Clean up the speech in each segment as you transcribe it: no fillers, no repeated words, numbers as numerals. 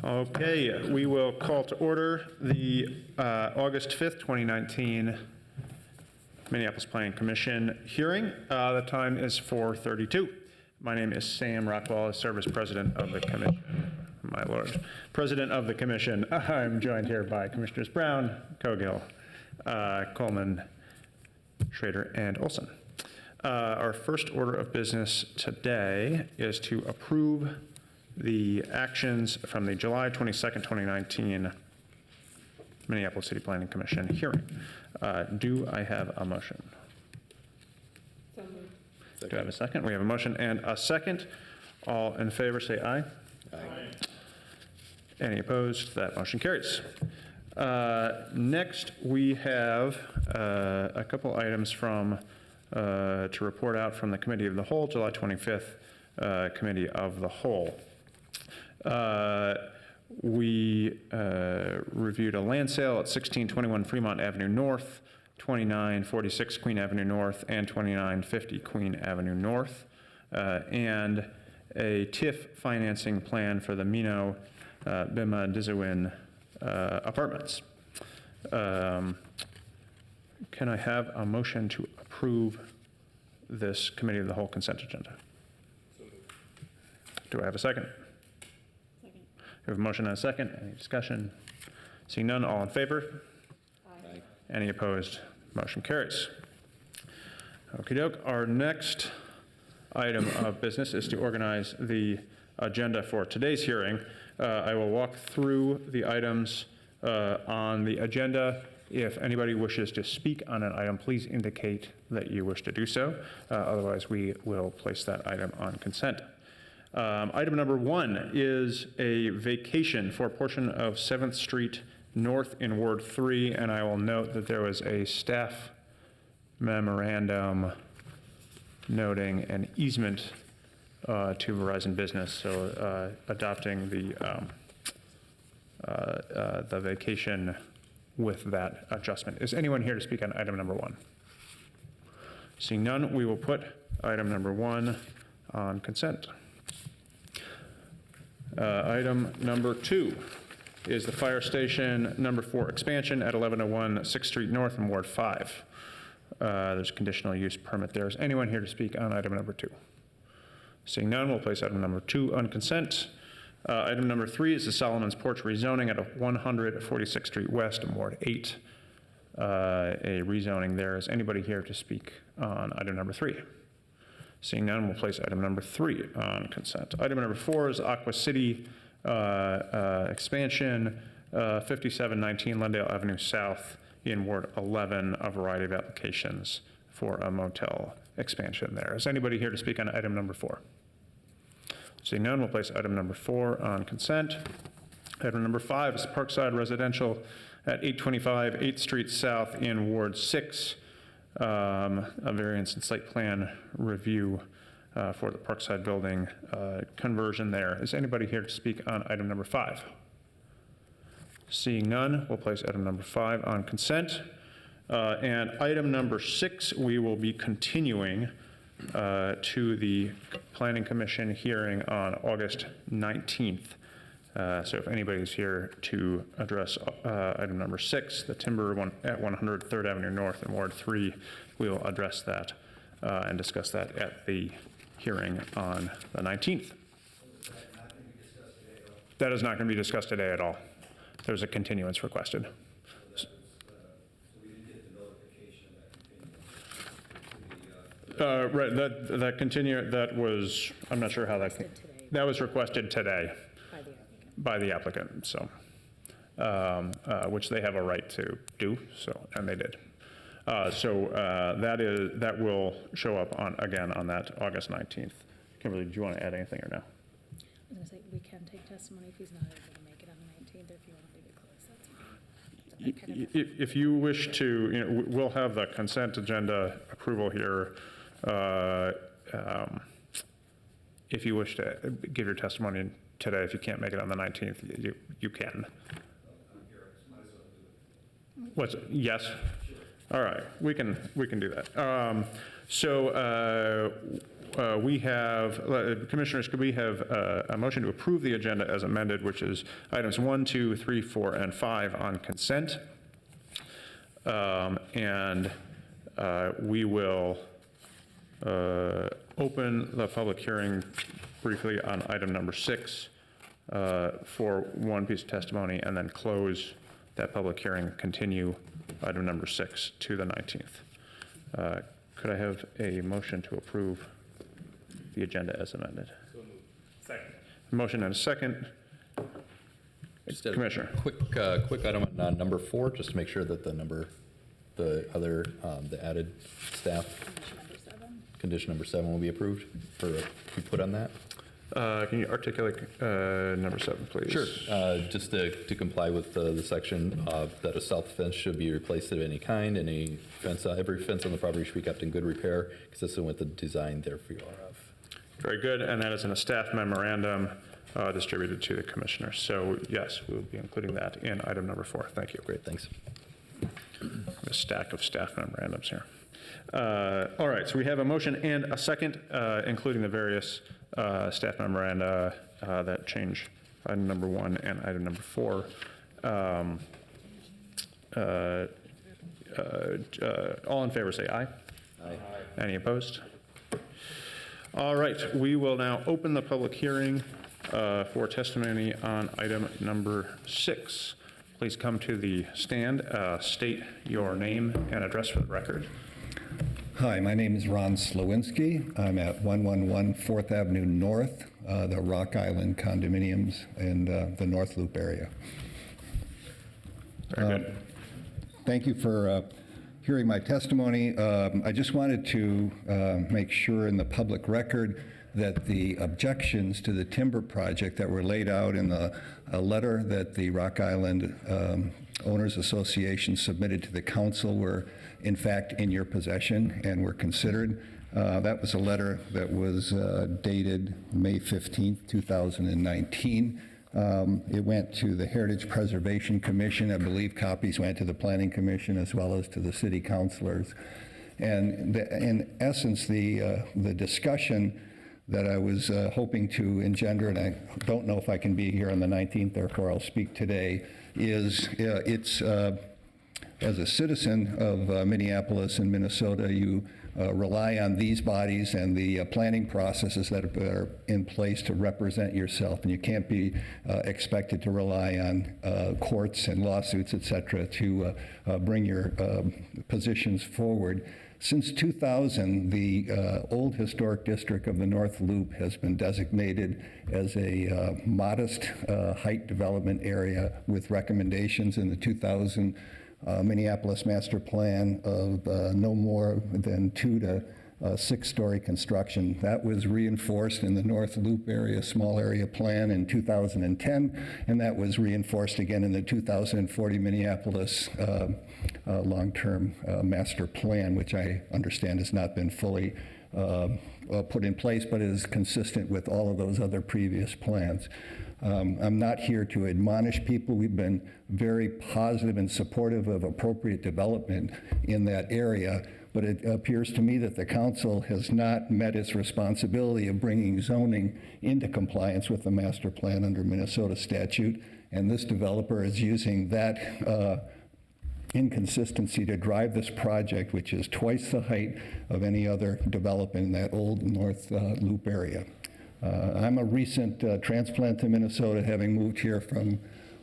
Okay, we will call to order the August 5th, 2019 Minneapolis Planning Commission hearing. The time is 4:32. My name is Sam Rockwell. I serve as president of the commission. My lord. President of the commission. I'm joined here by Commissioners Brown, Cogill, Coleman, Schrader, and Olson. Our first order of business today is to approve the actions from the July 22nd, 2019 Minneapolis City Planning Commission hearing. Do I have a motion? So moved. Do I have a second? We have a motion and a second. All in favor say aye. Aye. Any opposed? That motion carries. Next, we have a couple items from to report out from the Committee of the Whole, July 25th Committee of the Whole. We reviewed a land sale at 1621 Fremont Avenue North, 2946 Queen Avenue North, and 2950 Queen Avenue North, and a TIF financing plan for the Mino Bima Dizawin apartments. Can I have a motion to approve this Committee of the Whole consent agenda? Do I have a second? Second. We have a motion and a second. Any discussion? Seeing none, all in favor? Aye. Any opposed? Motion carries. Okey doke. Our next item of business is to organize the agenda for today's hearing. I will walk through the items on the agenda. If anybody wishes to speak on an item, please indicate that you wish to do so. Otherwise, we will place that item on consent. Item number 1 is a vacation for a portion of 7th Street North in Ward 3, and I will note that there was a staff memorandum noting an easement to Verizon Business, so adopting the vacation with that adjustment. Is anyone here to speak on item number 1? Seeing none, we will put item number 1 on consent. Item number 2 is the fire station number 4 expansion at 1101 6th Street North in Ward 5. There's a conditional use permit there. Is anyone here to speak on item number 2? Seeing none, we'll place item number 2 on consent. Item number 3 is the Solomon's Porch rezoning at 146th Street West in Ward 8. A rezoning there. Is anybody here to speak on item number 3? Seeing none, we'll place item number 3 on consent. Item number 4 is Aqua City expansion, 5719 Lundale Avenue South in Ward 11, a variety of applications for a motel expansion there. Is anybody here to speak on item number 4? Seeing none, we'll place item number 4 on consent. Item number 5 is Parkside Residential at 825 8th Street South in Ward 6. A variance and site plan review for the Parkside building conversion there. Is anybody here to speak on item number 5? Seeing none, we'll place item number 5 on consent. And item number 6, we will be continuing to the Planning Commission hearing on August 19th. So if anybody's here to address item number 6, the timber one at 103rd Avenue North in Ward 3, we will address that and discuss that at the hearing on the 19th. That is not going to be discussed today at all. There's a continuance requested. So we didn't get the notification that Right, that was, I'm not sure how that was requested today by the applicant, so, which they have a right to do, so, and they did. That will show up again on that August 19th. Kimberly, do you want to add anything or no? I was going to say, we can take testimony if he's not able to make it on the 19th, or if you want to leave it closed, that's fine. If you wish to, we'll have the consent agenda approval here. If you wish to give your testimony today, if you can't make it on the 19th, you can. Yes? All right, we can do that. we have, Commissioners, could we have a motion to approve the agenda as amended, which is items 1, 2, 3, 4, and 5 on consent? And we will open the public hearing briefly on item number 6 for one piece of testimony, and then close that public hearing, continue item number 6 to the 19th. Could I have a motion to approve the agenda as amended? Second. Motion and a second. Just a Commissioner. quick item on number 4, just to make sure that the added staff, condition number 7 will be approved, or be put on that? Can you articulate number 7, please? Sure. Just to comply with the section that a south fence should be replaced of any kind, any fence, every fence on the property should be kept in good repair, consistent with the design thereof. Very good, and that is in a staff memorandum distributed to the commissioners. So yes, we will be including that in item number 4. Thank you. Great, thanks. A stack of staff memorandums here. All right, so we have a motion and a second, including the various staff memoranda that change item number 1 and item number 4. All in favor say aye. Aye. Any opposed? All right, we will now open the public hearing for testimony on item number 6. Please come to the stand, state your name and address for the record. Hi, my name is Ron Slowinski. I'm at 111 4th Avenue North, the Rock Island condominiums in the North Loop area. Very good. Thank you for hearing my testimony. I just wanted to make sure in the public record that the objections to the timber project that were laid out in the letter that the Rock Island Owners Association submitted to the council were in fact in your possession and were considered. That was a letter that was dated May 15th, 2019. It went to the Heritage Preservation Commission. I believe copies went to the Planning Commission as well as to the city councilors. And in essence, the discussion that I was hoping to engender, and I don't know if I can be here on the 19th, therefore I'll speak today, is it's as a citizen of Minneapolis and Minnesota, you rely on these bodies and the planning processes that are in place to represent yourself, and you can't be expected to rely on courts and lawsuits, et cetera, to bring your positions forward. Since 2000, the old historic district of the North Loop has been designated as a modest height development area with recommendations in the 2000 Minneapolis Master Plan of no more than 2 to 6-story construction. That was reinforced in the North Loop area, small area plan in 2010, and that was reinforced again in the 2040 Minneapolis long-term master plan, which I understand has not been fully put in place, but is consistent with all of those other previous plans. I'm not here to admonish people. We've been very positive and supportive of appropriate development in that area, but it appears to me that the council has not met its responsibility of bringing zoning into compliance with the master plan under Minnesota statute, and this developer is using that inconsistency to drive this project, which is twice the height of any other development in that old North Loop area. I'm a recent transplant to Minnesota, having moved here from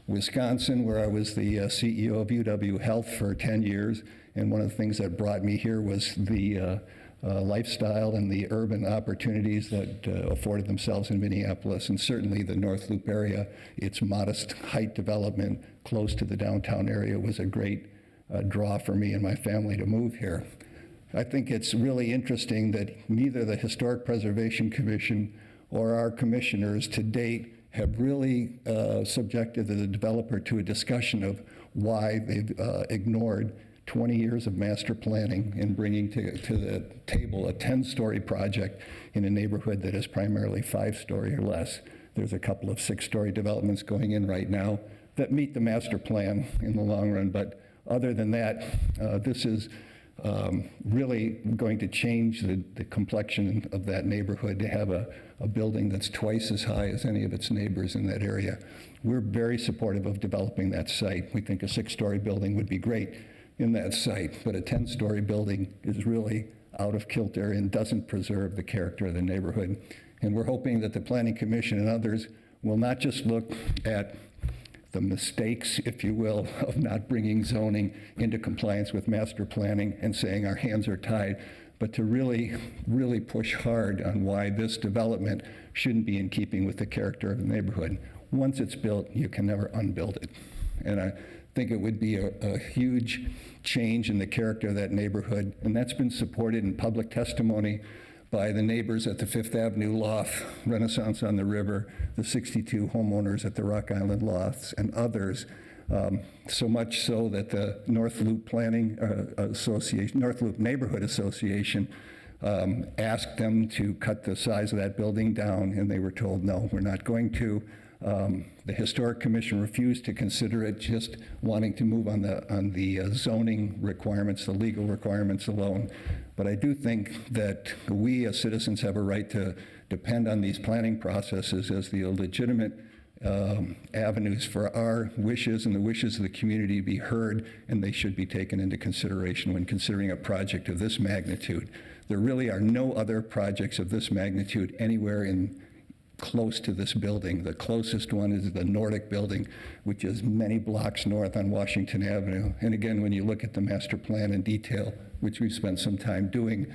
Wisconsin, where I was the CEO of UW Health for 10 years. And one of the things that brought me here was the lifestyle and the urban opportunities that afforded themselves in Minneapolis, and certainly the North Loop area. Its modest height development close to the downtown area was a great draw for me and my family to move here. I think it's really interesting that neither the Historic Preservation Commission or our commissioners to date have really subjected the developer to a discussion of why they've ignored 20 years of master planning and bringing to the table a 10-story project in a neighborhood that is primarily 5-story or less. There's a couple of 6-story developments going in right now that meet the master plan in the long run, but other than that, this is really going to change the complexion of that neighborhood to have a building that's twice as high as any of its neighbors in that area. We're very supportive of developing that site. We think a 6-story building would be great in that site, but a 10-story building is really out of kilter and doesn't preserve the character of the neighborhood. And we're hoping that the Planning Commission and others will not just look at the mistakes, if you will, of not bringing zoning into compliance with master planning and saying our hands are tied, but to really, really push hard on why this development shouldn't be in keeping with the character of the neighborhood. Once it's built, you can never unbuild it. And I think it would be a huge change in the character of that neighborhood, and that's been supported in public testimony by the neighbors at the Fifth Avenue Loft, Renaissance on the River, the 62 homeowners at the Rock Island Lofts, and others. So much so that the North Loop Planning Association, North Loop Neighborhood Association, asked them to cut the size of that building down, and they were told, no, we're not going to. The Historic Commission refused to consider it, just wanting to move on the zoning requirements, the legal requirements alone. But I do think that we as citizens have a right to depend on these planning processes as the legitimate avenues for our wishes and the wishes of the community to be heard, and they should be taken into consideration when considering a project of this magnitude. There really are no other projects of this magnitude anywhere close to this building. The closest one is the Nordic building, which is many blocks north on Washington Avenue. And again, when you look at the master plan in detail, which we've spent some time doing,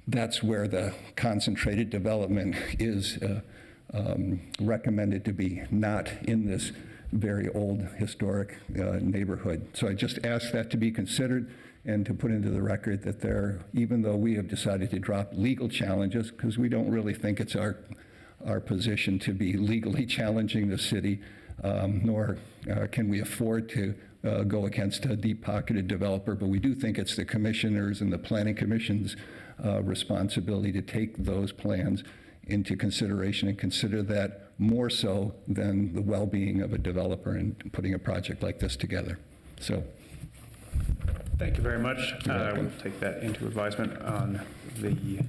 that's where the concentrated development is recommended to be, not in this very old historic neighborhood. So I just ask that to be considered and to put into the record that even though we have decided to drop legal challenges, because we don't really think it's our position to be legally challenging the city, nor can we afford to go against a deep-pocketed developer, but we do think it's the commissioners and the Planning Commission's responsibility to take those plans into consideration and consider that more so than the well-being of a developer in putting a project like this together. So, Thank you very much. I will take that into advisement on the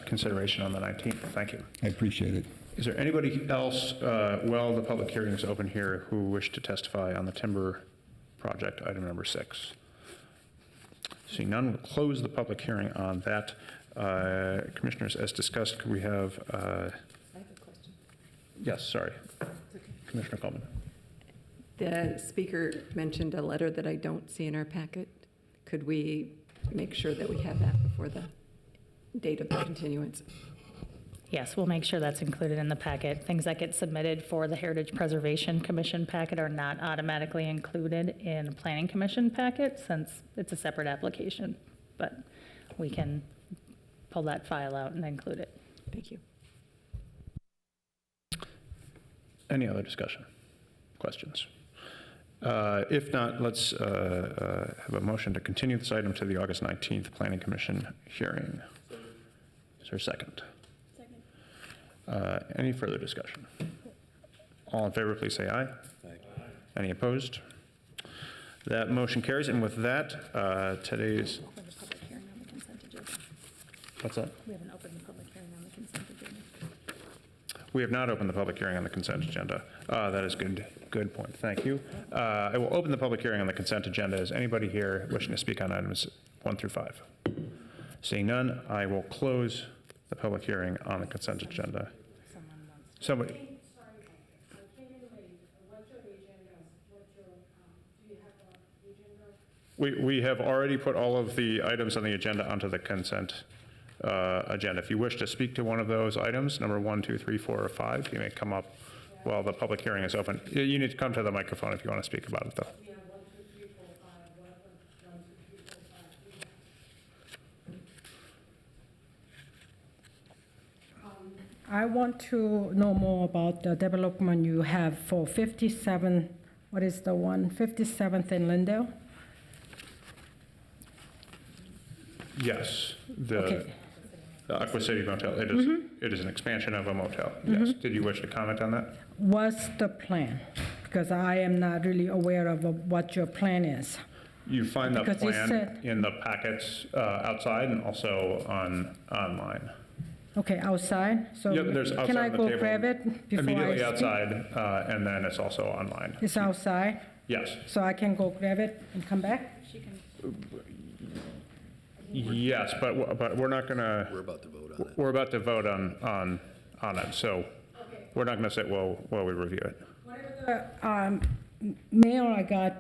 consideration on the 19th. Thank you. I appreciate it. Is there anybody else, while the public hearing is open here, who wish to testify on the timber project, item number 6? Seeing none, we'll close the public hearing on that. Commissioners, as discussed, could we have... I have a question. Yes, sorry. Commissioner Coleman. The speaker mentioned a letter that I don't see in our packet. Could we make sure that we have that before the date of the continuance? Yes, we'll make sure that's included in the packet. Things that get submitted for the Heritage Preservation Commission packet are not automatically included in the Planning Commission packet since it's a separate application, but we can pull that file out and include it. Thank you. Any other discussion? Questions? If not, let's have a motion to continue this item to the August 19th Planning Commission hearing. Is there a second? Second. Any further discussion? All in favor, please say aye. Aye. Any opposed? That motion carries, and with that, today's... Open the public hearing on the consent agenda. What's that? We haven't opened the public hearing on the consent agenda. We have not opened the public hearing on the consent agenda. That is good point. Thank you. I will open the public hearing on the consent agenda. Is anybody here wishing to speak on items 1 through 5? Seeing none, I will close the public hearing on the consent agenda. Someone wants to. Somebody, Sorry, I came in late. What's your agenda? Do you have an agenda? we have already put all of the items on the agenda onto the consent agenda. If you wish to speak to one of those items, number 1, 2, 3, 4, or 5, you may come up while the public hearing is open. You need to come to the microphone if you want to speak about it, though. We have 1, 2, 3, 4, 5. What 1, 2, 3, 4, 5? I want to know more about the development you have for 57, what is the one, 57th in Lindale? Yes, Okay. the Aqua City Motel. It is an expansion of a motel. Yes. Did you wish to comment on that? What's the plan? Because I am not really aware of what your plan is. You find the Because you plan said- in the packets outside and also online. Okay, outside? So Yep, there's can outside I on the go table. grab it before I Immediately speak? outside, and then it's also online. It's outside, Yes, so I can go grab it and come back? yes, but we're not gonna, We're about to vote on it. we're about to vote on it, so we're not gonna sit while we review it. Mail I got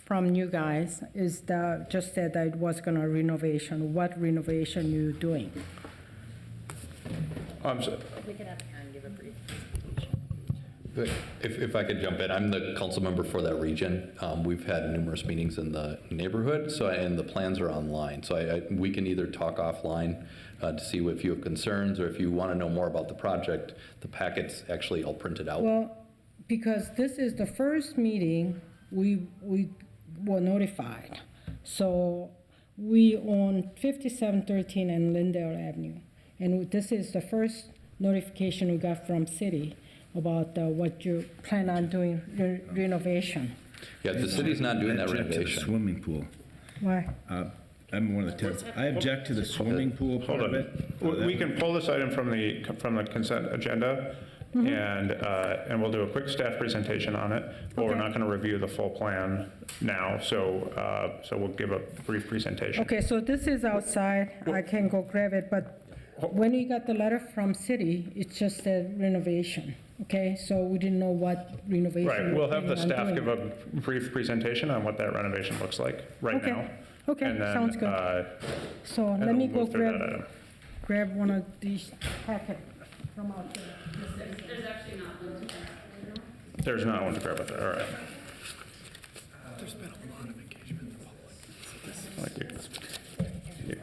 from you guys is just said that it was gonna renovation. What renovation you doing? So- We could have Aaron give a brief. If I could jump in, I'm the council member for that region. We've had numerous meetings in the neighborhood, and the plans are online. So we can either talk offline to see if you have concerns, or if you want to know more about the project, the packet's actually all printed out. Well, because this is the first meeting we were notified. So we own 5713 and Lindale Avenue. And this is the first notification we got from city about what you plan on doing renovation. Yeah, the city's not doing that I object to the renovation. swimming pool. Why? I'm one of the tenants. I object to the swimming pool part Hold of on. it. We can pull this item from the consent agenda, and we'll do a quick staff presentation on it, but we're Okay. not going to review the full plan now, so we'll give a brief presentation. Okay, so this is outside, I can go grab it, but when we got the letter from city, it just said renovation, okay? So we didn't know what renovation. Right, you're we'll have the planning on staff doing. give a brief presentation on what that renovation looks like right Okay. now. Okay, And then, sounds good. So and let then me we'll go move through that item. grab one of these packets from out there. There's not one to grab with it, all right. Thank you. Yeah.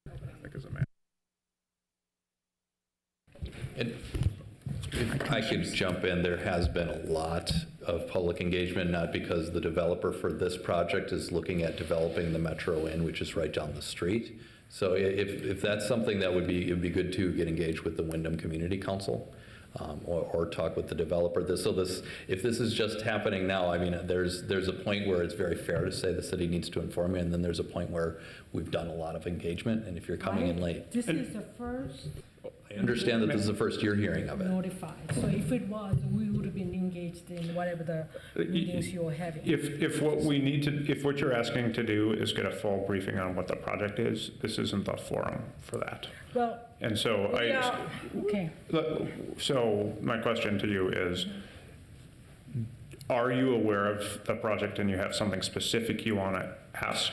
I think it's a man. And if I could jump in, there has been a lot of public engagement, not because the developer for this project is looking at developing the Metro Inn, which is right down the street. So if that's something that it'd be good to get engaged with the Wyndham Community Council, or talk with the developer. If this is just happening now, I mean, there's a point where it's very fair to say the city needs to inform you, and then there's a point where we've done a lot of engagement, and if you're coming in late. This is the first I understand that this is the first you're hearing of it. notified. So if it was, we would have been engaged in whatever the meetings you were having. If what you're asking to do is get a full briefing on what the project is, this isn't the forum for that. Well, And so okay. So my question to you is, are you aware of the project and you have something specific you want to ask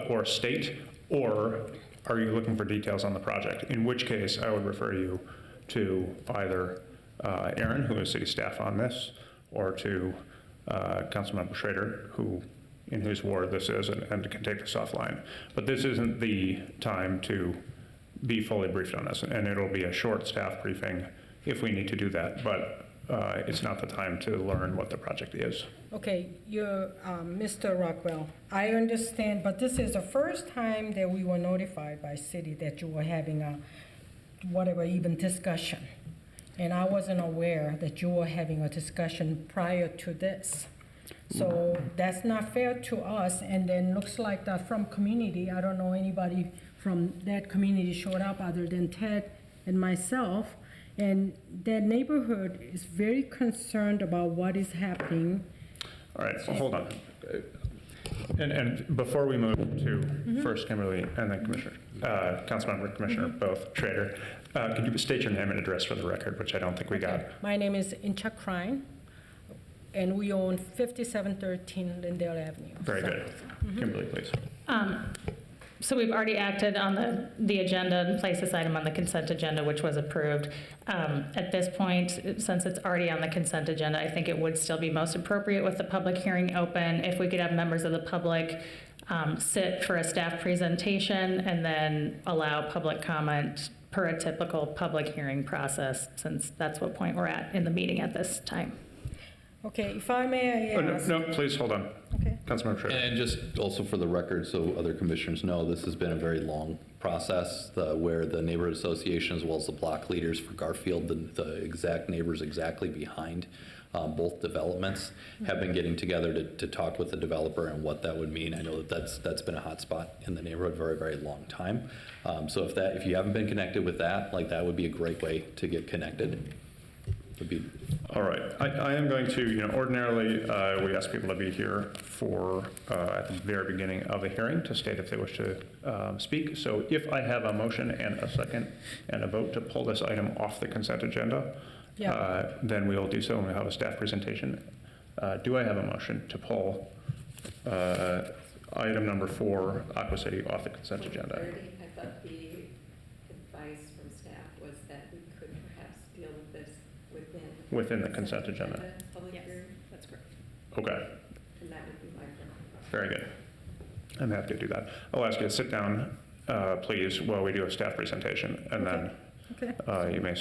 or state, or are you looking for details on the project? In which case, I would refer you to either Aaron, who is city staff on this, or to Councilmember Schrader, in whose ward this is, and can take this offline. But this isn't the time to be fully briefed on this, and it'll be a short staff briefing if we need to do that, but it's not the time to learn what the project is. Okay, you're Mr. Rockwell. I understand, but this is the first time that we were notified by city that you were having a whatever even discussion. And I wasn't aware that you were having a discussion prior to this. So that's not fair to us. And then looks like that from community, I don't know anybody from that community showed up other than Ted and myself. And that neighborhood is very concerned about what is happening. All right, well, hold on. And before we move to first Kimberly and then Commissioner, Councilmember Commissioner, both Schrader, could you state your name and address for the record, which I don't think we got? My name is Incha Crine, and we own 5713 Lindale Avenue. Very good. Kimberly, please. So we've already acted on the agenda and placed this item on the consent agenda, which was approved. At this point, since it's already on the consent agenda, I think it would still be most appropriate with the public hearing open if we could have members of the public sit for a staff presentation and then allow public comment per a typical public hearing process, since that's what point we're at in the meeting at this time. Okay, if I may Oh, ask. no, please, hold on. Okay. Councilmember Schrader. And just also for the record, so other commissioners know, this has been a very long process where the neighborhood association as well as the block leaders for Garfield, the exact neighbors exactly behind both developments, have been getting together to talk with the developer and what that would mean. I know that's been a hot spot in the neighborhood for a very long time. So if you haven't been connected with that, like that would be a great way to get connected. Would be. All right, I am going to, ordinarily, we ask people to be here for, at the very beginning of a hearing to state if they wish to speak. So if I have a motion and a second and a vote to pull this item off the consent agenda, then we will do so and we'll have a staff presentation. Do I have a motion to pull item number 4, Aqua City, off the consent agenda? I thought the advice from staff was that we could perhaps deal with this Within the consent agenda. Public Yes, hearing, that's correct. Okay, and that would be my preference. very good. I'm happy to do that. I'll ask you to sit down, please, while we do a staff presentation, and then you may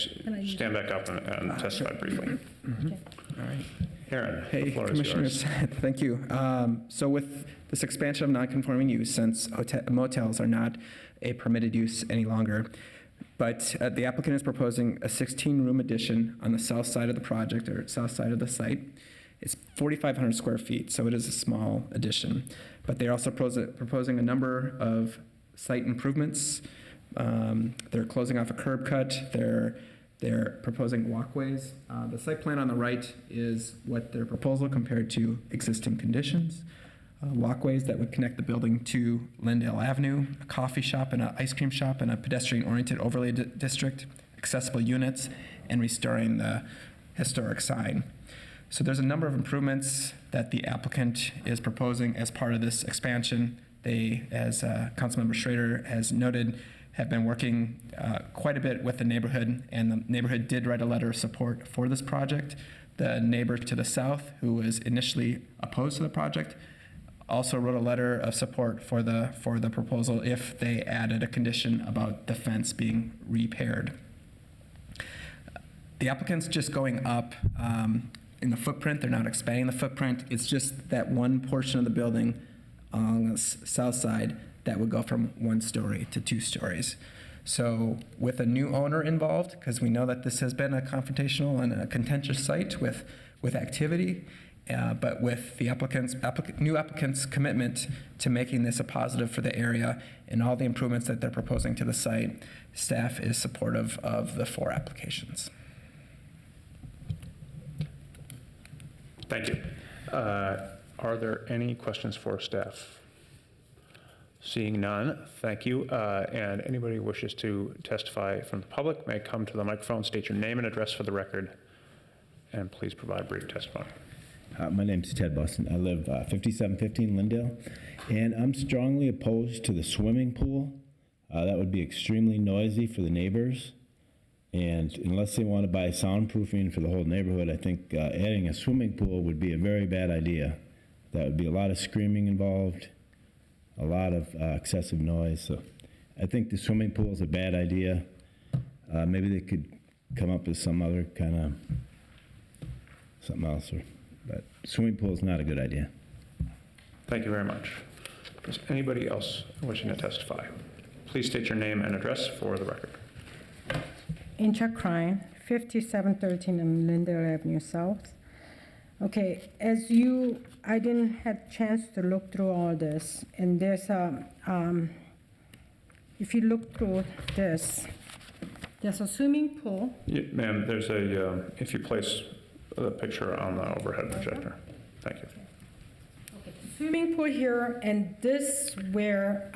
stand back up and testify briefly. All right. Aaron, the Hey, floor is Commissioners, yours. thank you. So with this expansion of non-conforming use, since motels are not a permitted use any longer, but the applicant is proposing a 16-room addition on the south side of the project, or south side of the site. It's 4,500 square feet, so it is a small addition. But they're also proposing a number of site improvements. They're closing off a curb cut. They're proposing walkways. The site plan on the right is what their proposal compared to existing conditions. Walkways that would connect the building to Lindale Avenue, a coffee shop and an ice cream shop and a pedestrian-oriented overlay district, accessible units, and restoring the historic sign. So there's a number of improvements that the applicant is proposing as part of this expansion. They, as Councilmember Schrader has noted, have been working quite a bit with the neighborhood, and the neighborhood did write a letter of support for this project. The neighbor to the south, who was initially opposed to the project, also wrote a letter of support for the proposal if they added a condition about the fence being repaired. The applicant's just going up in the footprint. They're not expanding the footprint. It's just that one portion of the building on the south side that would go from 1 story to 2 stories. So with a new owner involved, because we know that this has been a confrontational and a contentious site with activity, but with the new applicant's commitment to making this a positive for the area and all the improvements that they're proposing to the site, staff is supportive of the 4 applications. Thank you. Are there any questions for staff? Seeing none, thank you. And anybody who wishes to testify from the public may come to the microphone, state your name and address for the record, and please provide brief testimony. My name's Ted Buston. I live 5715 Lindale, and I'm strongly opposed to the swimming pool. That would be extremely noisy for the neighbors, and unless they want to buy soundproofing for the whole neighborhood, I think adding a swimming pool would be a very bad idea. That would be a lot of screaming involved, a lot of excessive noise. So I think the swimming pool is a bad idea. Maybe they could come up with some other kind of something else. But swimming pool is not a good idea. Thank you very much. Is anybody else wishing to testify? Please state your name and address for the record. Incha Crime, 5713 on Lindale Avenue South. Okay, I didn't have chance to look through all this, and there's if you look through this, there's a swimming pool. Yeah, ma'am, there's a, if you place the picture on the overhead projector. Thank you. Swimming pool here, and this where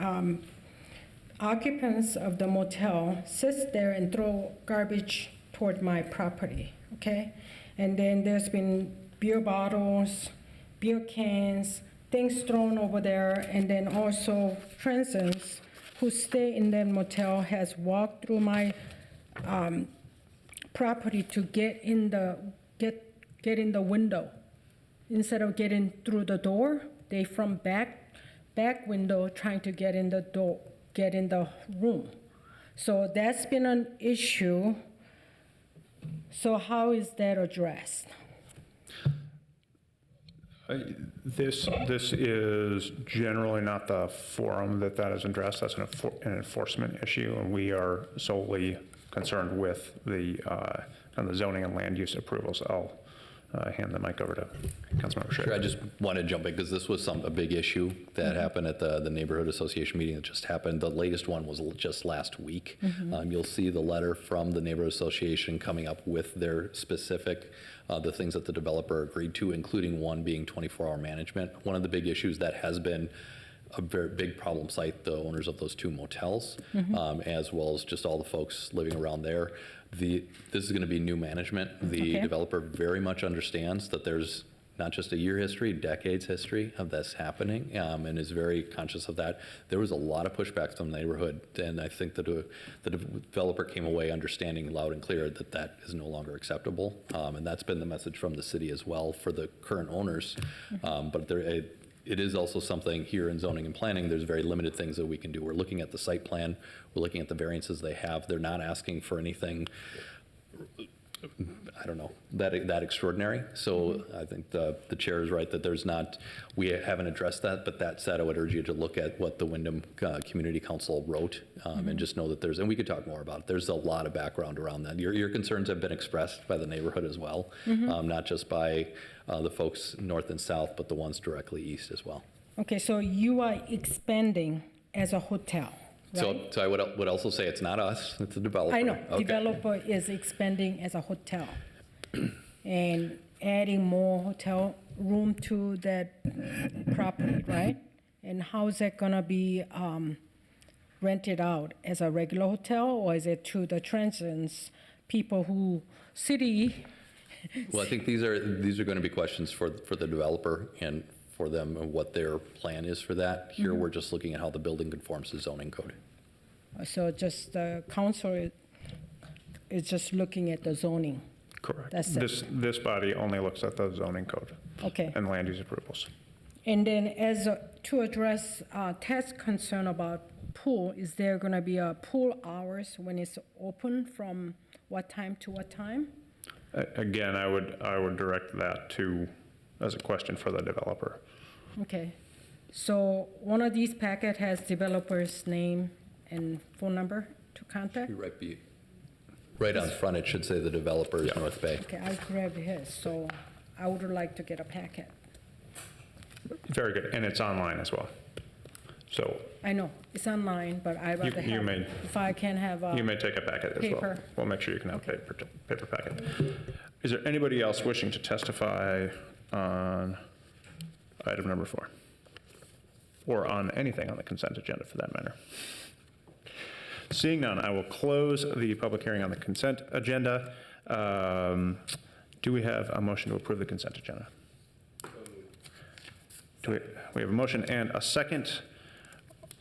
occupants of the motel sits there and throw garbage toward my property, okay? And then there's been beer bottles, beer cans, things thrown over there, and then also transients who stay in that motel has walked through my property to get in the window. Instead of getting through the door, they from back window trying to get in the door, get in the room. So that's been an issue. So how is that addressed? This is generally not the forum that is addressed. That's an enforcement issue, and we are solely concerned with the zoning and land use approvals. I'll hand the mic over to Councilmember Schrader. Sure, I just want to jump in because this was a big issue that happened at the neighborhood association meeting that just happened. The latest one was just last week. You'll see the letter from the neighborhood association coming up with their specific, the things that the developer agreed to, including one being 24-hour management. One of the big issues that has been a very big problem site, the owners of those 2 motels, as well as just all the folks living around there. This is going to be new management. The developer very much understands that there's not just a year history, decades history of this happening, and is very conscious of that. There was a lot of pushback from the neighborhood, and I think that the developer came away understanding loud and clear that that is no longer acceptable, and that's been the message from the city as well for the current owners. But it is also something here in zoning and planning, there's very limited things that we can do. We're looking at the site plan, we're looking at the variances they have. They're not asking for anything, I don't know, that extraordinary. So I think the chair is right that there's not, we haven't addressed that, but that said, I would urge you to look at what the Wyndham Community Council wrote and just know that and we could talk more about it. There's a lot of background around that. Your concerns have been expressed by the neighborhood as well, not just by the folks north and south, but the ones directly east as well. Okay, so you are expanding as a hotel, right? So I would also say it's not us, it's the developer. I know, Okay. developer is expanding as a hotel and adding more hotel room to that property, right? And how is that gonna be rented out as a regular hotel, or is it to the transients, people who, city? Well, I think these are going to be questions for the developer and for them and what their plan is for that. Here, we're just looking at how the building conforms to zoning code. So just the council is just looking at the zoning. Correct. That's it. This body only looks at the zoning code Okay. and land use approvals. And then to address Ted's concern about pool, is there going to be a pool hours when it's open from what time to what time? Again, I would direct that as a question for the developer. Okay. So one of these packet has developer's name and phone number to contact? Right on front, it should say the developer is North Bay. Okay, I grabbed his, so I would like to get a packet. Very good, and it's online as well. So I know, it's online, but I'd rather you have, may- if I can have a. you may take a packet as well. Paper. We'll make sure you can have a paper packet. Is there anybody else wishing to testify on item number 4? Or on anything on the consent agenda for that matter? Seeing none, I will close the public hearing on the consent agenda. Do we have a motion to approve the consent agenda? We have a motion and a second.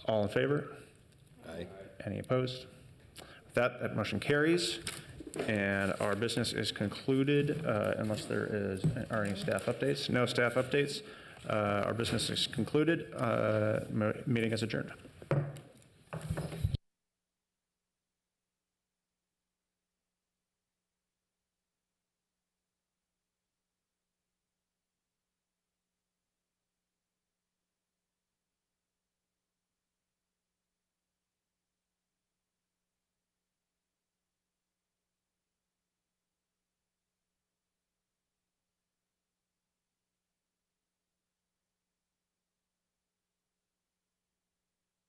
All in favor? Aye. Any opposed? With that motion carries, and our business is concluded unless there are any staff updates. No staff updates. Our business is concluded. Meeting is adjourned.